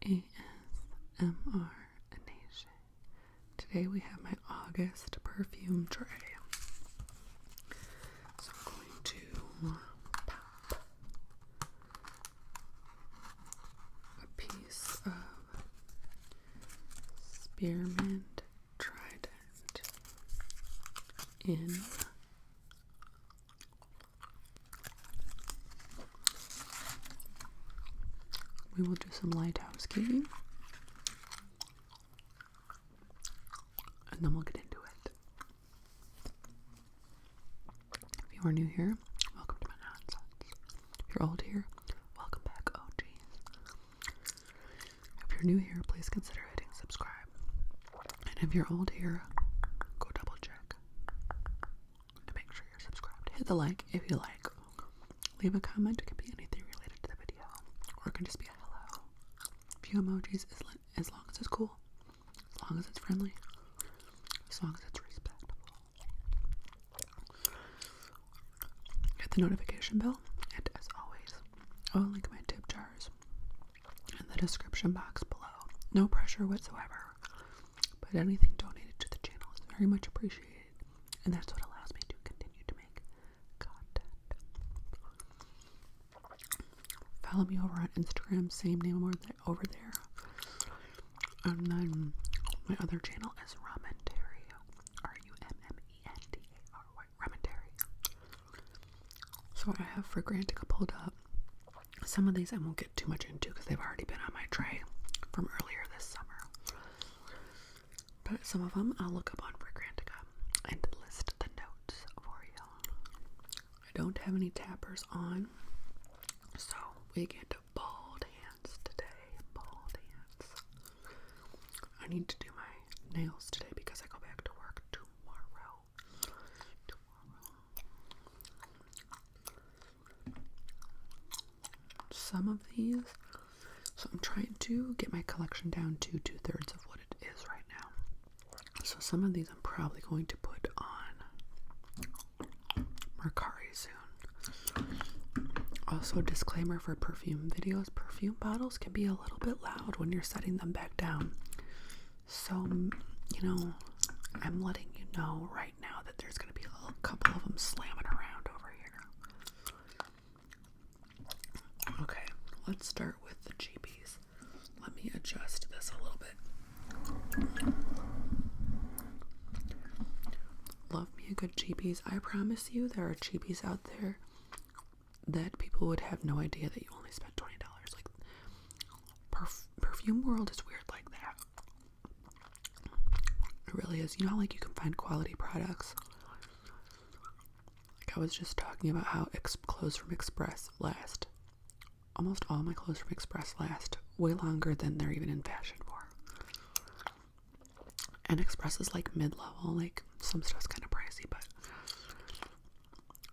ASMR Nation. Today we have my August perfume tray. So I'm going to pop a piece of spearmint trident in. We will do some light housekeeping, and then we'll get into it. If you are new here, welcome to my nonsense. If you're old here, welcome back, OGs. If you're new here, please consider hitting subscribe. And if you're old here, go double check to make sure you're subscribed. Hit the like if you like. Leave a comment. It could be anything related to the video, or it can just be a hello. A few emojis as long as it's cool, as long as it's friendly, as long as it's respectful. Hit the notification bell, and as always, I will link my tip jars in the description box below. No pressure whatsoever, but anything donated to the channel is very much appreciated, and that's what allows me to continue to make content. Follow me over on Instagram, same name over there. And then my other channel is Rumentary, Rummentary, Rumentary. So I have Fragrantica pulled up. Some of these I won't get too much into because they've already been on my tray from earlier this summer. But some of them I'll look up on Fragrantica and list the notes for you. I don't have any tappers on, so we get bald hands today. Bald hands. I need to do my nails today because I go back to work tomorrow. Some of these, so I'm trying to get my collection down to 2/3 of what it is right now. So some of these I'm probably going to put on Mercari soon. Also, disclaimer for perfume videos, perfume bottles can be a little bit loud when you're setting them back down. So, you know, I'm letting you know right now that there's going to be a couple of them slamming around over here. Okay, let's start with the cheapies. Let me adjust this a little bit. Love me a good cheapies. I promise you there are cheapies out there that people would have no idea that you only spent $20. Like, perfume world is weird like that. It really is. You know how, like, you can find quality products? Like, I was just talking about how clothes from Express last. Almost all my clothes from Express last way longer than they're even in fashion for. And Express is like mid-level. Like, some stuff's kind of pricey, but...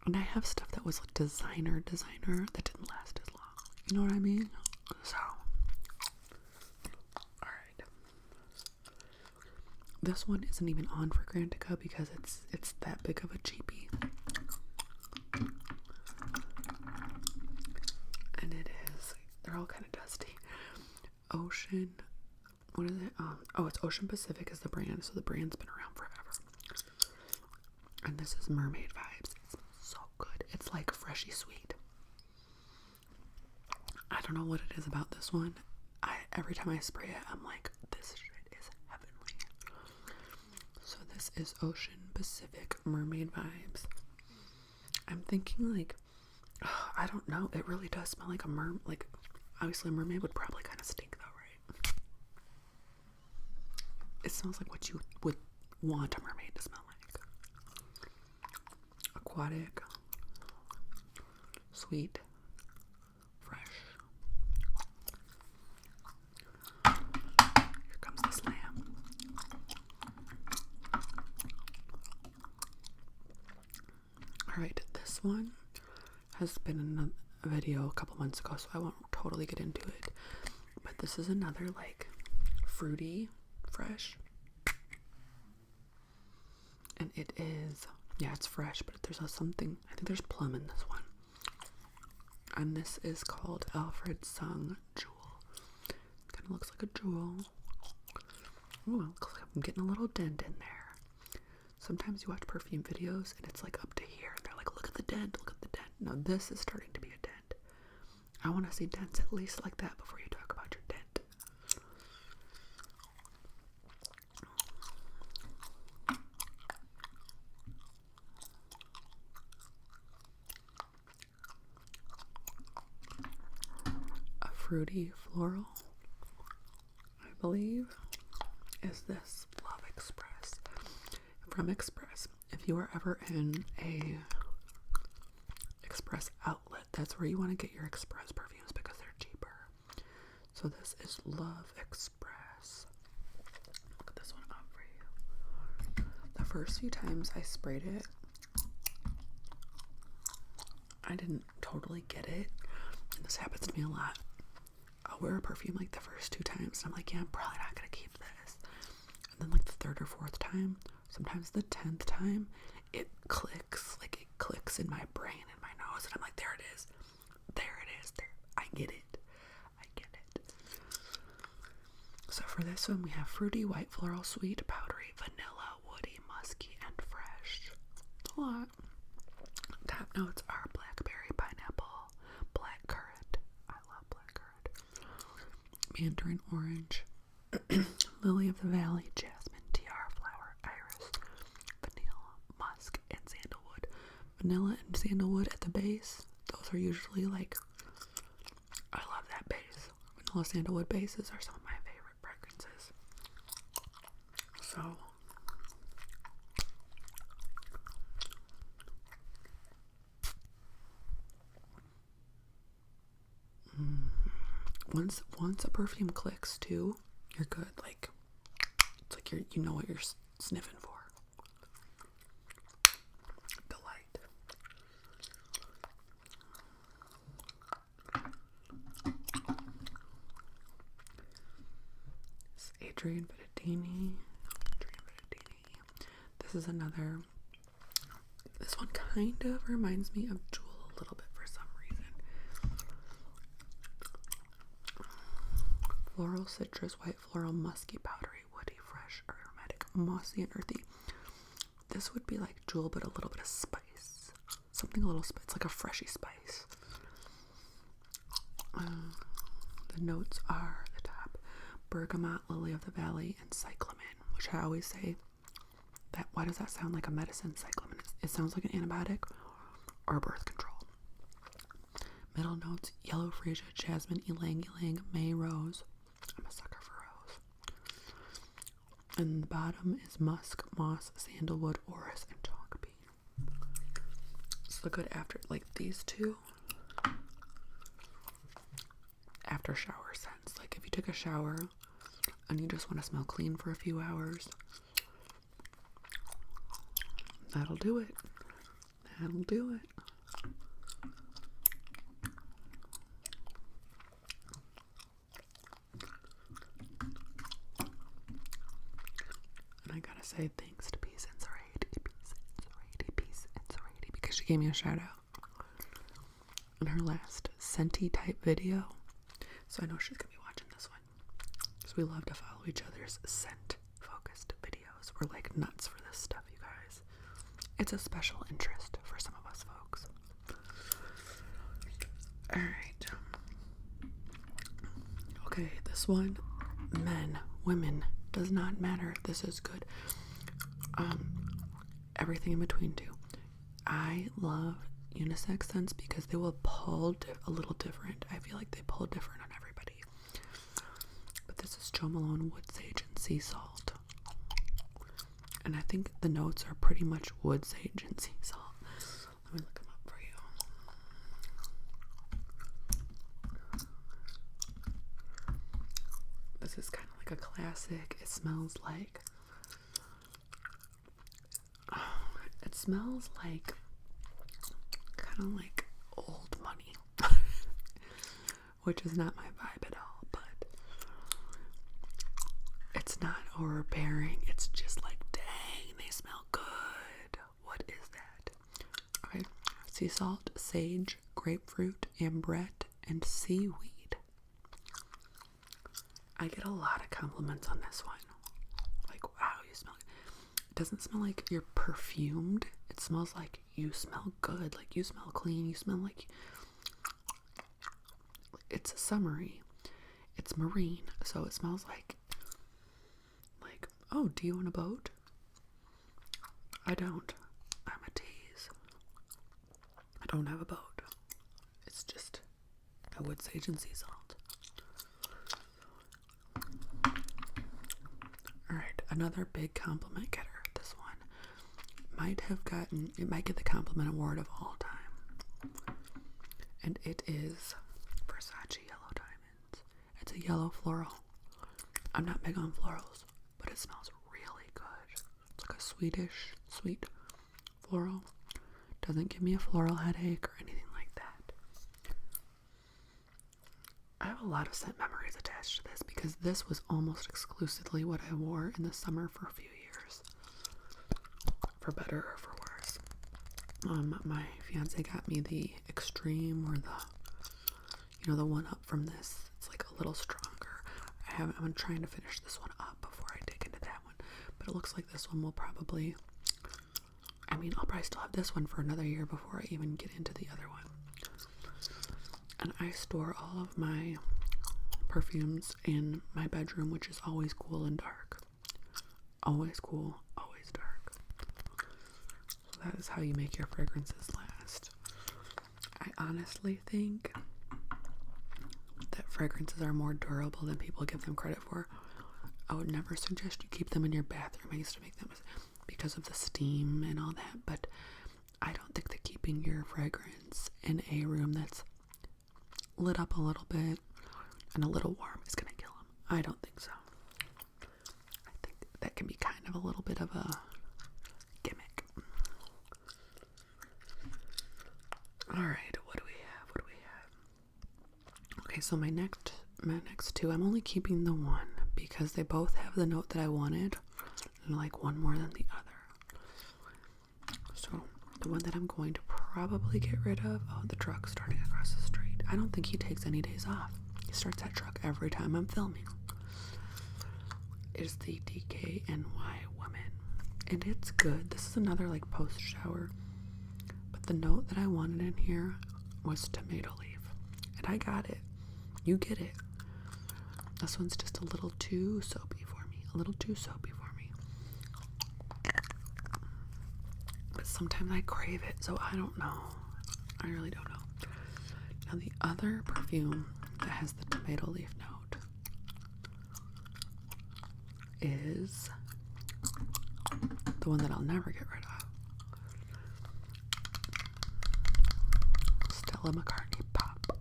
And I have stuff that was like designer that didn't last as long. You know what I mean? So, alright. This one isn't even on Fragrantica because it's that big of a cheapie. And it is, they're all kind of dusty. Ocean, what is it? It's Ocean Pacific is the brand, so the brand's been around forever. And this is Mermaid Vibes. It's so good. It's like freshy sweet. I don't know what it is about this one. Every time I spray it, I'm like, this shit is heavenly. So this is Ocean Pacific Mermaid Vibes. I'm thinking like, I don't know. It really does smell like a like, obviously a mermaid would probably kind of stink though, right? It smells like what you would want a mermaid to smell like. Aquatic, sweet, fresh. Here comes the slam. Alright, this one has been in a video a couple months ago, so I won't totally get into it. But this is another like fruity, fresh. And it is, yeah, it's fresh, but there's something, I think there's plum in this one. And this is called Alfred Sung Jewel. It's kind of looks like a jewel. Oh, it looks like I'm getting a little dent in there. Sometimes you watch perfume videos and it's like up to here. And they're like, look at the dent, look at the dent. No, this is starting to be a dent. I want to see dents at least like that before you talk about your dent. A fruity floral, I believe, is this Love Express from Express. If you are ever in a Express outlet, that's where you want to get your Express perfumes because they're cheaper. So this is Love Express. Look this one up for you. The first few times I sprayed it, I didn't totally get it. And this happens to me a lot. I'll wear a perfume like the first 2 times and I'm like, yeah, I'm probably not gonna keep this. And then like the 3rd or 4th time, sometimes the 10th time, it clicks. Like it clicks in my brain and my nose and I'm like, there it is. There it is. There. I get it. I get it. So for this one we have fruity, white, floral, sweet, powdery, vanilla, woody, musky, and fresh. A lot. Top notes are blackberry, pineapple, black currant. I love black currant. Mandarin orange, lily of the valley, jasmine, tiara flower, iris, vanilla, musk, and sandalwood. Vanilla and sandalwood at the base. Those are usually like, I love that base. Vanilla sandalwood bases are some of my favorite fragrances. So once a perfume clicks too, you're good. Like it's like you know what you're sniffing for. Delight. It's Adrian Bettini. This is another. This one kind of reminds me of Jewel a little bit for some reason. Floral, citrus, white floral, musky, powdery, woody, fresh, aromatic, mossy, and earthy. This would be like Jewel, but a little bit of spice. Something a little spice. It's like a freshy spice. The notes are the top: bergamot, lily of the valley, and cyclamen, which I always say that. Why does that sound like a medicine? Cyclamen. It sounds like an antibiotic or birth control. Middle notes: yellow freesia, jasmine, ylang ylang, may, rose. I'm a sucker for rose. And the bottom is musk, moss, sandalwood, orris, and chalk bean. So good after, like these two, after shower scents. Like if you took a shower and you just want to smell clean for a few hours, that'll do it. That'll do it. I gotta say thanks to Peace and Serenity, because she gave me a shout out in her last Scenty type video. So I know she's gonna be watching this one. Because we love to follow each other's scent focused videos. We're like nuts for this stuff, you guys. It's a special interest for some of us folks. Alright. Okay, this one, men, women, does not matter. This is good. Everything in between too. I love unisex scents because they will pull a little different. I feel like they pull different on everybody. But this is Jo Malone Wood Sage and Sea Salt. And I think the notes are pretty much wood sage and sea salt. Let me look them up for you. This is kind of like a classic. It smells like kind of like old money, which is not my vibe at all, but it's not overbearing. It's just like, dang, they smell good. What is that? Okay, sea salt, sage, grapefruit, ambrette, and seaweed. I get a lot of compliments on this one. Like, wow, you smell good. It doesn't smell like you're perfumed. It smells like you smell good. Like, you smell clean. You smell like... It's summery. It's marine. So it smells like, oh, do you want a boat? I don't. I'm a tease. I don't have a boat. It's just a wood sage and sea salt. Alright, another big compliment getter. This one might get the compliment award of all time. And it is Versace Yellow Diamonds. It's a yellow floral. I'm not big on florals, but it smells really good. It's like a sweet floral. Doesn't give me a floral headache or anything like that. I have a lot of scent memories attached to this because this was almost exclusively what I wore in the summer for a few years. For better or for worse. My fiance got me the extreme, or the one up from this. It's like a little stronger. I'm trying to finish this one up before I dig into that one. But it looks like this one will probably... I'll probably still have this one for another year before I even get into the other one. And I store all of my perfumes in my bedroom, which is always cool and dark. Always cool, always dark. So that is how you make your fragrances last. I honestly think that fragrances are more durable than people give them credit for. I would never suggest you keep them in your bathroom. I used to make them because of the steam and all that, but I don't think that keeping your fragrance in a room that's lit up a little bit and a little warm is going to kill them. I don't think so. I think that can be kind of a little bit of a gimmick. Alright, what do we have? Okay, so my next two, I'm only keeping the one because they both have the note that I wanted, and like one more than the other. So the one that I'm going to probably get rid of, the truck starting across the street. I don't think he takes any days off. He starts that truck every time I'm filming. Is the DKNY Woman. And it's good. This is another like post shower. But the note that I wanted in here was tomato leaf. And I got it. You get it. This one's just a little too soapy for me. But sometimes I crave it, so I don't know. I really don't know. Now the other perfume that has the tomato leaf note is the one that I'll never get rid of. Stella McCartney Pop.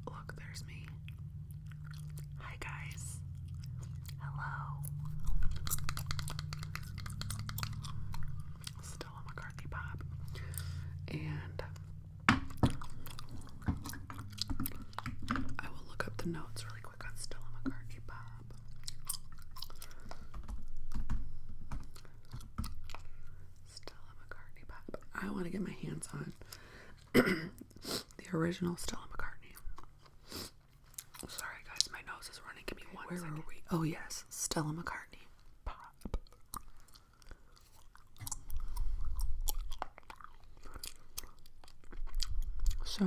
Look, there's me. Hi guys. Hello. Stella McCartney Pop. And I will look up the notes really quick on Stella McCartney Pop. Stella McCartney Pop. I want to get my hands on the original Stella McCartney. Sorry guys, my nose is running. Give me one second. Where were we? Oh yes, Stella McCartney Pop. So,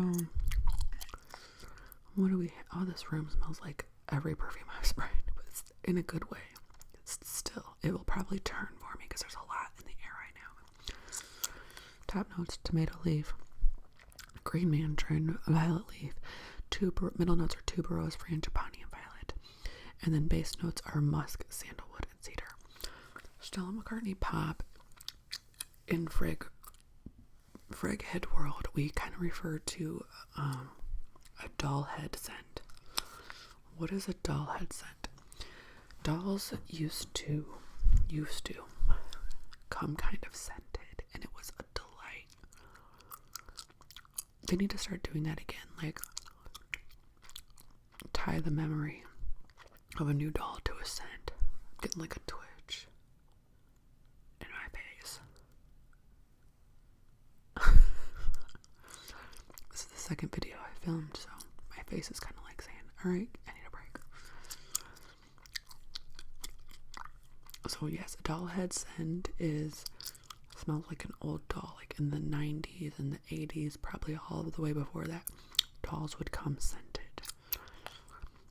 what do we have? Oh, this room smells like every perfume I've sprayed, but it's in a good way. It will probably turn for me because there's a lot in the air right now. Top notes, tomato leaf, green mandarin, violet leaf. Middle notes are tuberose, frangipani, and violet. And then base notes are musk, sandalwood, and cedar. Stella McCartney Pop in Frag Head World, we kind of refer to a doll head scent. What is a doll head scent? Dolls used to come kind of scented, and it was a delight. They need to start doing that again, like tie the memory of a new doll to a scent. I'm getting like a twitch in my face. second video I filmed, so my face is kind of like saying, alright, I need a break. So yes, a doll head scent smells like an old doll, like in the 90s and the 80s, probably all the way before that, dolls would come scented.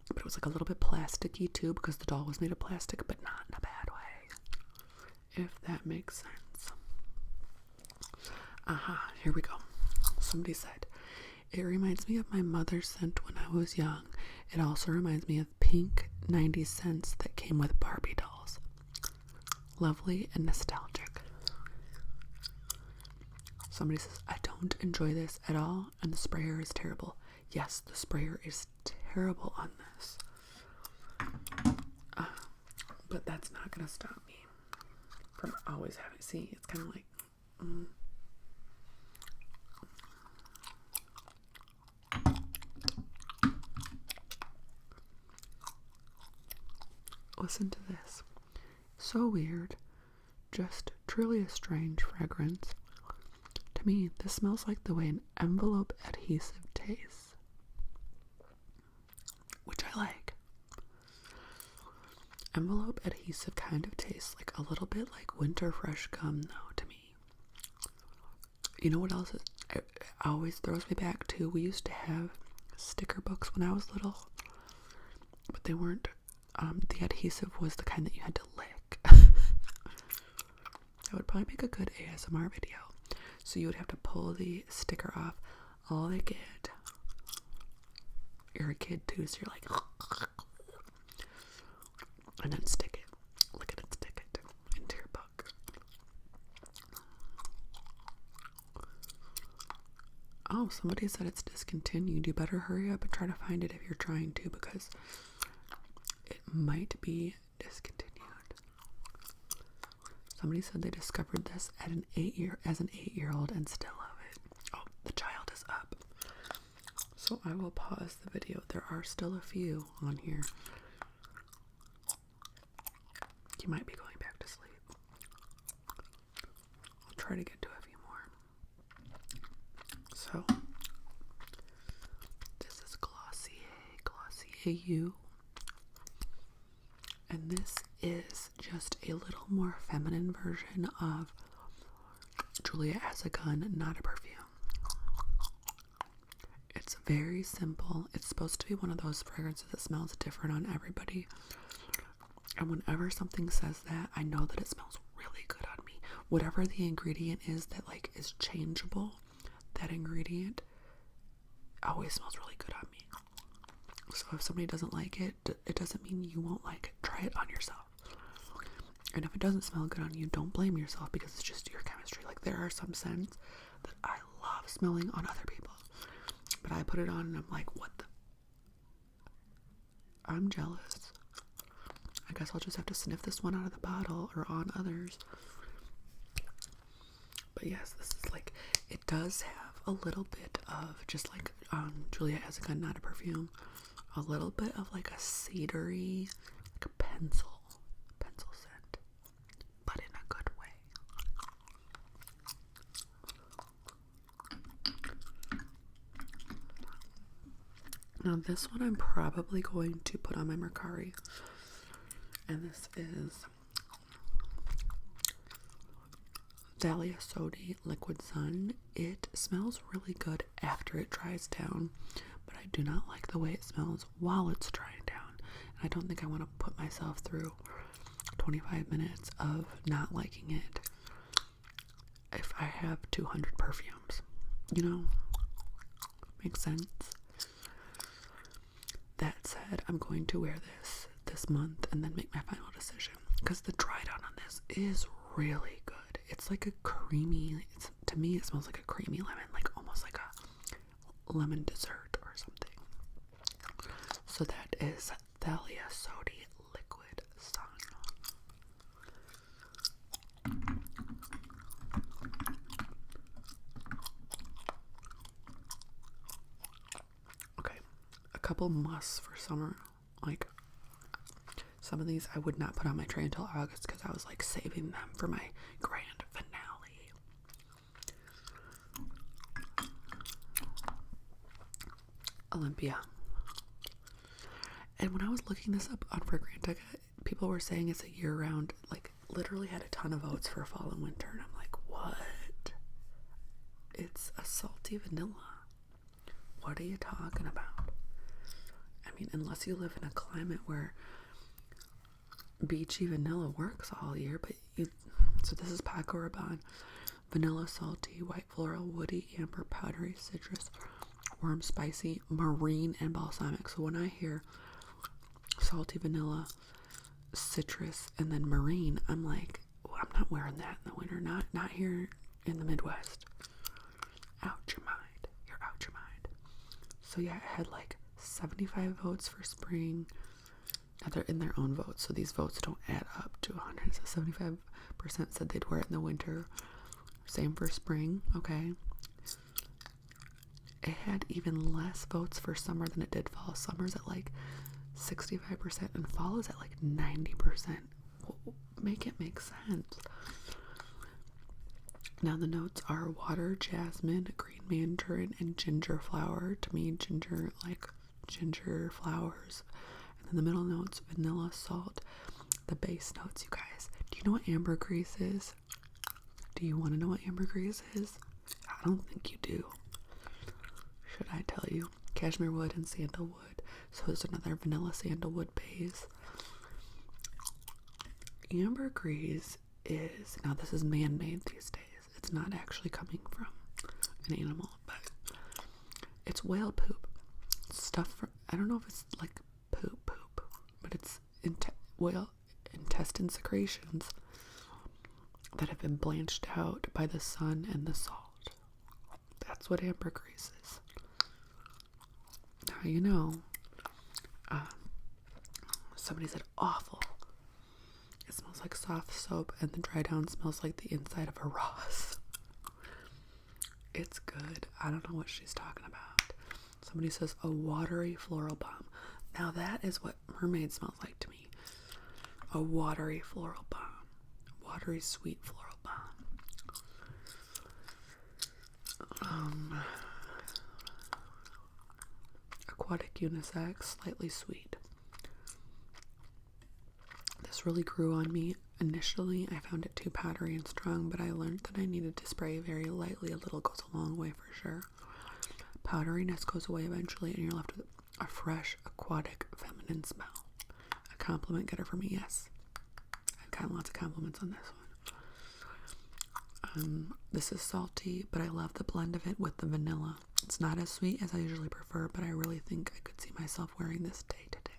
But it was like a little bit plasticky too, because the doll was made of plastic, but not in a bad way, if that makes sense. Here we go. Somebody said, it reminds me of my mother's scent when I was young. It also reminds me of pink 90s scents that came with Barbie dolls. Lovely and nostalgic. Somebody says, I don't enjoy this at all, and the sprayer is terrible. Yes, the sprayer is terrible on this. But that's not going to stop me from always having, see, it's kind of like, listen to this. So weird. Just truly a strange fragrance. To me, this smells like the way an envelope adhesive tastes, which I like. Envelope adhesive kind of tastes like a little bit like winter fresh gum, though, to me. You know what else it always throws me back to? We used to have sticker books when I was little, but they weren't, the adhesive was the kind that you had to lick. That would probably make a good ASMR video. So you would have to pull the sticker off, lick it. You're a kid too, so you're like, and then stick it, lick it and stick it into your book. Oh, somebody said it's discontinued. You better hurry up and try to find it if you're trying to, because it might be discontinued. Somebody said they discovered this as an 8-year-old and still love it. Oh, the child is up. So I will pause the video. There are still a few on here. You might be going back to sleep. I'll try to get to a few more. So this is Glossier U. And this is just a little more feminine version of Julia as a Gun, Not a Perfume. It's very simple. It's supposed to be one of those fragrances that smells different on everybody. And whenever something says that, I know that it smells really good on me. Whatever the ingredient is that like is changeable, that ingredient always smells really good on me. So if somebody doesn't like it, it doesn't mean you won't like it. Try it on yourself. And if it doesn't smell good on you, don't blame yourself, because it's just your chemistry. Like, there are some scents that I love smelling on other people, but I put it on and I'm like, what the? I'm jealous. I guess I'll just have to sniff this one out of the bottle or on others. But yes, this is like, it does have a little bit of, just like Julia as a Gun, Not a Perfume, a little bit of like a cedary, like a pencil scent, but in a good way. Now this one I'm probably going to put on my Mercari, and this is Dahlia Sodi Liquid Sun. It smells really good after it dries down, but I do not like the way it smells while it's drying down. And I don't think I want to put myself through 25 minutes of not liking it if I have 200 perfumes. You know? Makes sense? That said, I'm going to wear this month and then make my final decision, because the dry down on this is really good. It's like a creamy, to me it smells like a creamy lemon, like almost like a lemon dessert or something. So that is Dahlia Sodi Liquid Sun. Okay, a couple musts for summer. Like, some of these I would not put on my tray until August, because I was like saving them for my grand finale. Olympia. And when I was looking this up on Fragrantica, people were saying it's a year-round, like, literally had a ton of votes for fall and winter. And I'm like, what? It's a salty vanilla. What are you talking about? I mean, unless you live in a climate where beachy vanilla works all year, but so this is Paco Rabanne. Vanilla, salty, white floral, woody, amber, powdery, citrus, warm, spicy, marine, and balsamic. So when I hear salty vanilla, citrus, and then marine, I'm like, well, I'm not wearing that in the winter. Not here in the Midwest. Out your mind. You're out your mind. So yeah, I had like 75 votes for spring. Now they're in their own votes, so these votes don't add up to 100. So 75% said they'd wear it in the winter. Same for spring, okay. It had even less votes for summer than it did fall. Summer's at like 65% and fall is at like 90%. Make it make sense. Now the notes are water, jasmine, green mandarin, and ginger flower. To me, ginger, like ginger flowers. And then the middle notes, vanilla, salt. The base notes, you guys. Do you know what ambergris is? Do you want to know what ambergris is? I don't think you do. Should I tell you? Cashmere wood and sandalwood. So there's another vanilla sandalwood base. Ambergris is, now this is man-made these days. It's not actually coming from an animal, but it's whale poop. Stuff from, I don't know if it's like poop, but it's whale intestine secretions that have been blanched out by the sun and the salt. That's what ambergris is. Now you know. Somebody said awful. It smells like soft soap, and the dry down smells like the inside of a Ross. It's good. I don't know what she's talking about. Somebody says a watery floral balm. Now that is what mermaid smells like to me. A watery floral balm. Watery sweet floral balm. Aquatic unisex, slightly sweet. This really grew on me. Initially, I found it too powdery and strong, but I learned that I needed to spray very lightly. A little goes a long way for sure. Powderiness goes away eventually, and you're left with a fresh, aquatic, feminine smell. A compliment getter for me, yes. I've gotten lots of compliments on this one. This is salty, but I love the blend of it with the vanilla. It's not as sweet as I usually prefer, but I really think I could see myself wearing this day to day.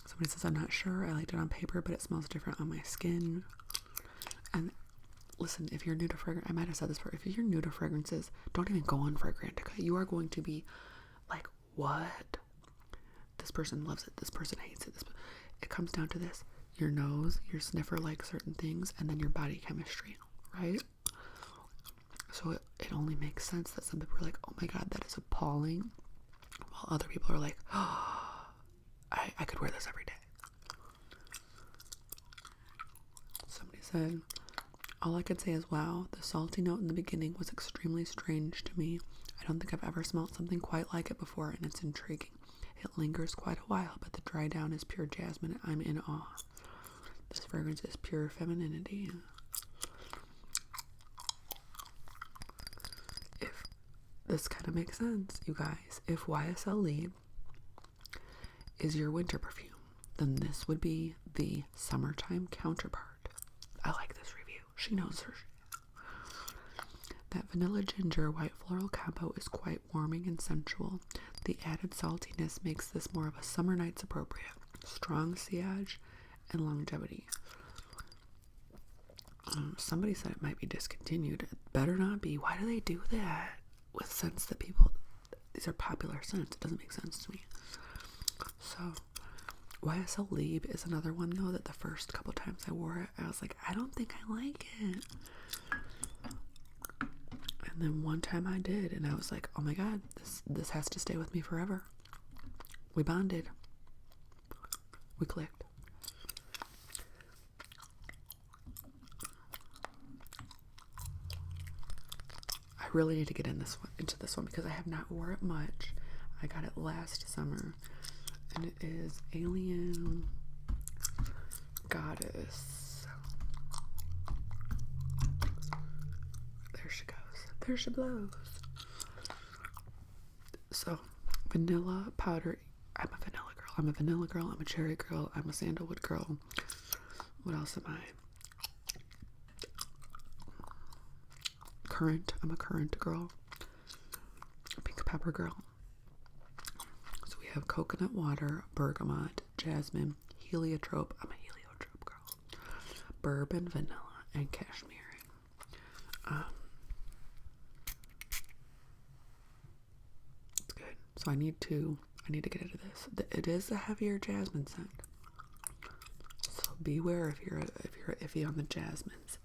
Somebody says, I'm not sure. I liked it on paper, but it smells different on my skin. And listen, if you're new to fragrance, I might have said this before. If you're new to fragrances, don't even go on Fragrantica. You are going to be like, what? This person loves it. This person hates it. It comes down to this. Your nose, your sniffer likes certain things, and then your body chemistry, right? So it only makes sense that some people are like, oh my god, that is appalling. While other people are like, oh, I could wear this every day. Somebody said, all I could say is, wow, the salty note in the beginning was extremely strange to me. I don't think I've ever smelled something quite like it before, and it's intriguing. It lingers quite a while, but the dry down is pure jasmine. I'm in awe. This fragrance is pure femininity. If this kind of makes sense, you guys, if YSL Libre is your winter perfume, then this would be the summertime counterpart. I like this review. She knows her shit. That vanilla ginger white floral combo is quite warming and sensual. The added saltiness makes this more of a summer night's appropriate. Strong sillage and longevity. Somebody said it might be discontinued. It better not be. Why do they do that with scents that people, these are popular scents? It doesn't make sense to me. So YSL Libre is another one though that the first couple times I wore it, I was like, I don't think I like it. And then one time I did, and I was like, oh my god, this has to stay with me forever. We bonded. We clicked. I really need to get into this one because I have not wore it much. I got it last summer, and it is Alien Goddess. There she goes. There she blows. So, vanilla powder. I'm a vanilla girl. I'm a vanilla girl. I'm a cherry girl. I'm a sandalwood girl. What else am I? Currant. I'm a currant girl. A pink pepper girl. So we have coconut water, bergamot, jasmine, heliotrope. I'm a heliotrope girl. Bourbon, vanilla, and cashmere. It's good. So I need to get into this. It is a heavier jasmine scent. So beware if you're iffy on the jasmines.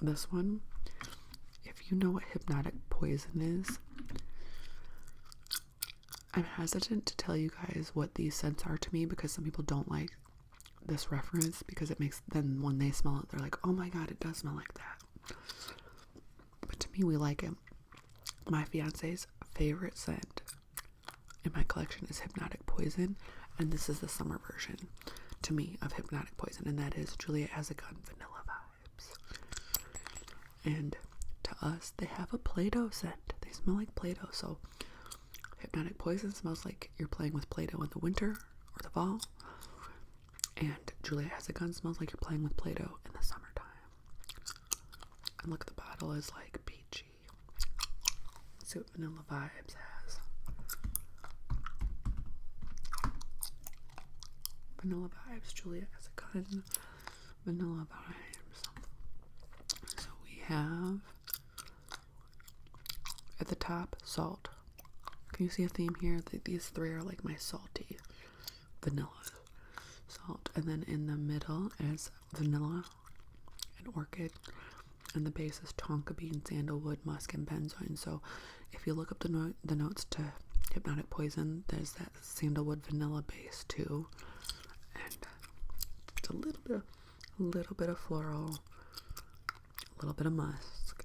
This one, if you know what hypnotic poison is, I'm hesitant to tell you guys what these scents are to me because some people don't like this reference because it makes them, when they smell it, they're like, oh my god, it does smell like that. But to me, we like it. My fiance's favorite scent in my collection is Hypnotic Poison, and this is the summer version to me of Hypnotic Poison, and that is Juliet Has a Gun Vanilla Vibes. And to us, they have a Play-Doh scent. They smell like Play-Doh. So Hypnotic Poison smells like you're playing with Play-Doh in the winter or the fall, and Juliet Has a Gun smells like you're playing with Play-Doh in the summertime. And look, the bottle is like peachy. Let's see what Vanilla Vibes has. Vanilla Vibes, Juliet Has a Gun, Vanilla Vibes. So we have at the top, salt. Can you see a theme here? These three are like my salty vanilla, salt, and then in the middle is vanilla and orchid, and the base is tonka bean, sandalwood, musk, and benzoin. So if you look up the notes to Hypnotic Poison, there's that sandalwood vanilla base too, and it's a little bit of floral, a little bit of musk.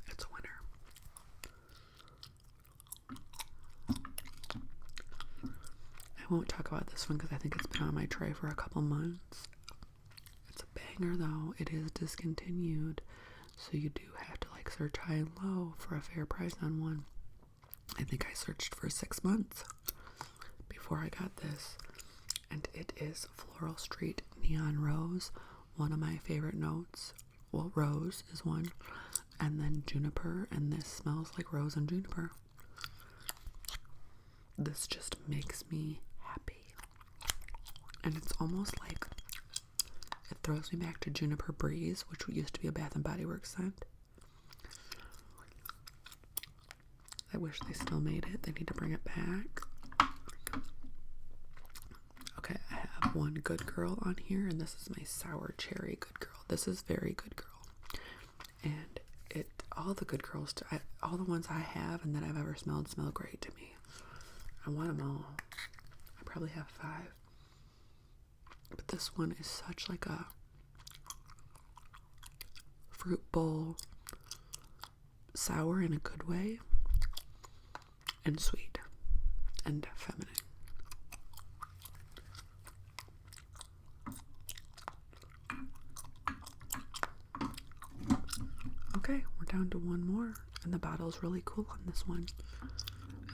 It's winter. I won't talk about this one because I think it's been on my tray for a couple months. It's a banger though. It is discontinued, so you do have to like search high and low for a fair price on one. I think I searched for 6 months before I got this, and it is Floral Street Neon Rose, one of my favorite notes. Well, rose is one, and then juniper, and this smells like rose and juniper. This just makes me happy, and it's almost like it throws me back to Juniper Breeze, which used to be a Bath and Body Works scent. I wish they still made it. They need to bring it back. Okay, I have one Good Girl on here, and this is my Sour Cherry Good Girl. This is very Good Girl, and all the Good Girls, all the ones I have and that I've ever smelled smell great to me. I want them all. I probably have 5. But this one is such like a fruit bowl, sour in a good way, and sweet, and feminine. Okay, we're down to one more, and the bottle's really cool on this one.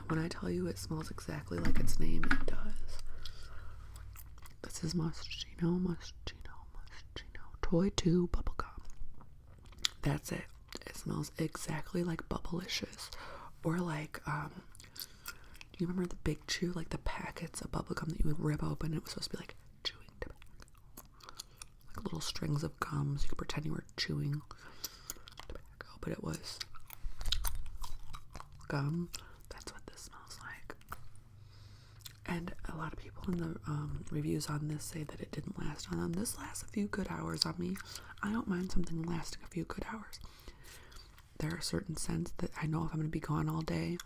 When I tell you it smells exactly like its name, it does. This is Moschino Toy 2 Bubblegum. That's it. It smells exactly like Bubblicious. Or like, do you remember the Big Chew? Like the packets of bubblegum that you would rip open. It was supposed to be like chewing tobacco. Like little strings of gums. You could pretend you were chewing tobacco, but it was gum. That's what this smells like. And a lot of people in the reviews on this say that it didn't last on them. This lasts a few good hours on me. I don't mind something lasting a few good hours. There are certain scents that I know if I'm going to be gone all day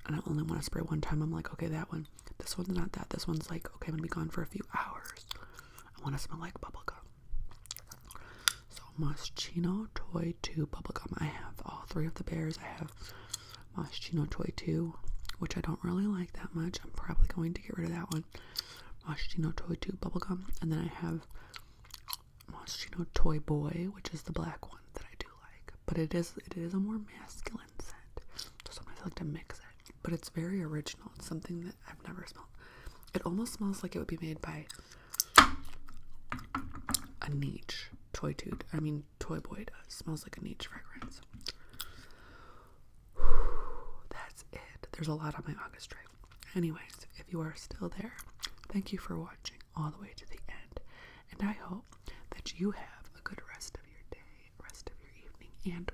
and I only want to spray one time, I'm like, okay, that one. This one's not that. This one's like, okay, I'm going to be gone for a few hours. I want to smell like bubblegum. Moschino Toy 2 bubblegum. I have all three of the bears. I have Moschino Toy 2, which I don't really like that much. I'm probably going to get rid of that one. Moschino Toy 2 bubblegum. And then I have Moschino Toy Boy, which is the black one that I do like. But it is a more masculine scent. So sometimes I like to mix it. But it's very original. It's something that I've never smelled. It almost smells like it would be made by a niche Toy Boy does. Smells like a niche fragrance. That's it. There's a lot on my August tray. Anyways, if you are still there, thank you for watching all the way to the end. And I hope that you have a good rest of your day, rest of your evening, and